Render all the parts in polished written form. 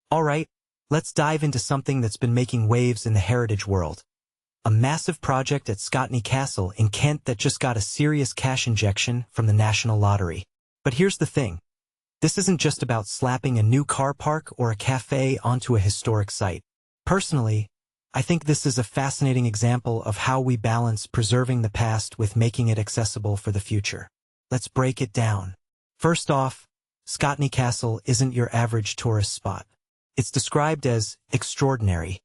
Alright, let's dive into something that's been making waves in the heritage world. A massive project at Scotney Castle in Kent that just got a serious cash injection from the National Lottery. But here's the thing. This isn't just about slapping a new car park or a cafe onto a historic site. Personally, I think this is a fascinating example of how we balance preserving the past with making it accessible for the future. Let's break it down. First off, Scotney Castle isn't your average tourist spot. It's described as extraordinary.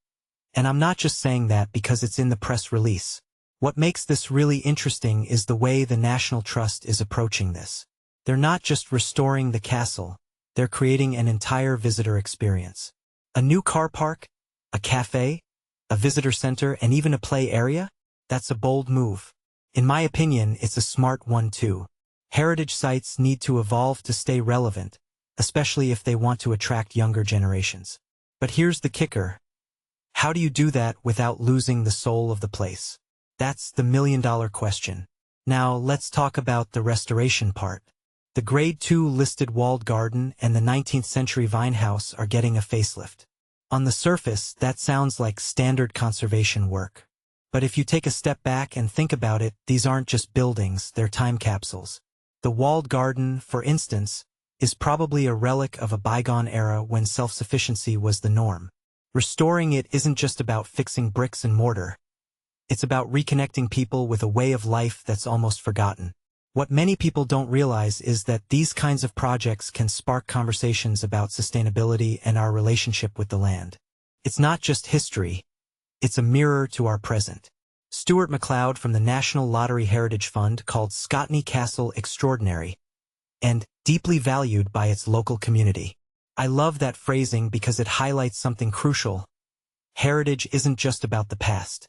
And I'm not just saying that because it's in the press release. What makes this really interesting is the way the National Trust is approaching this. They're not just restoring the castle, they're creating an entire visitor experience. A new car park, a cafe, a visitor center, and even a play area? That's a bold move. In my opinion, it's a smart one too. Heritage sites need to evolve to stay relevant, especially if they want to attract younger generations. But here's the kicker. How do you do that without losing the soul of the place? That's the million-dollar question. Now, let's talk about the restoration part. The Grade 2 listed walled garden and the 19th century vine house are getting a facelift. On the surface, that sounds like standard conservation work. But if you take a step back and think about it, these aren't just buildings, they're time capsules. The walled garden, for instance, is probably a relic of a bygone era when self-sufficiency was the norm. Restoring it isn't just about fixing bricks and mortar. It's about reconnecting people with a way of life that's almost forgotten. What many people don't realize is that these kinds of projects can spark conversations about sustainability and our relationship with the land. It's not just history, it's a mirror to our present. Stuart McLeod from the National Lottery Heritage Fund called Scotney Castle extraordinary and deeply valued by its local community. I love that phrasing because it highlights something crucial. Heritage isn't just about the past.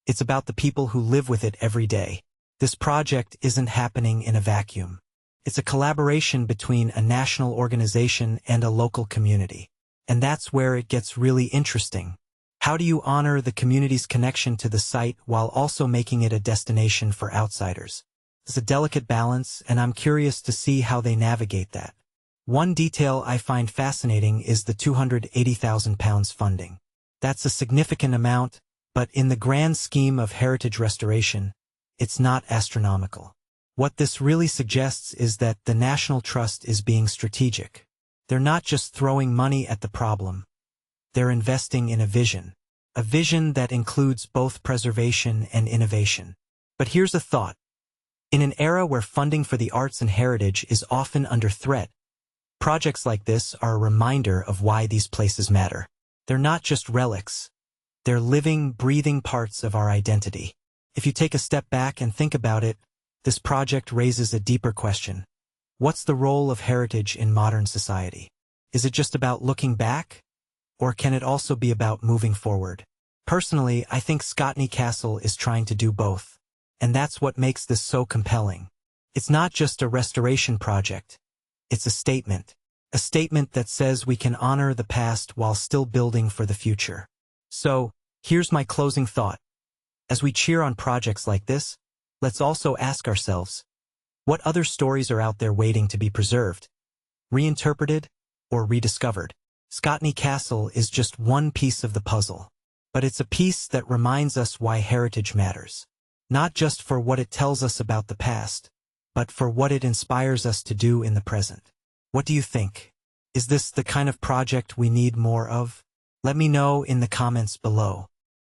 It's about the people who live with it every day. This project isn't happening in a vacuum. It's a collaboration between a national organization and a local community. And that's where it gets really interesting. How do you honor the community's connection to the site while also making it a destination for outsiders? It's a delicate balance, and I'm curious to see how they navigate that. One detail I find fascinating is the £280,000 funding. That's a significant amount, but in the grand scheme of heritage restoration, it's not astronomical. What this really suggests is that the National Trust is being strategic. They're not just throwing money at the problem. They're investing in a vision that includes both preservation and innovation. But here's a thought. In an era where funding for the arts and heritage is often under threat, projects like this are a reminder of why these places matter. They're not just relics. They're living, breathing parts of our identity. If you take a step back and think about it, this project raises a deeper question. What's the role of heritage in modern society? Is it just about looking back? Or can it also be about moving forward? Personally, I think Scotney Castle is trying to do both. And that's what makes this so compelling. It's not just a restoration project. It's a statement. A statement that says we can honor the past while still building for the future. So, here's my closing thought. As we cheer on projects like this, let's also ask ourselves, what other stories are out there waiting to be preserved, reinterpreted, or rediscovered? Scotney Castle is just one piece of the puzzle, but it's a piece that reminds us why heritage matters. Not just for what it tells us about the past, but for what it inspires us to do in the present. What do you think? Is this the kind of project we need more of? Let me know in the comments below.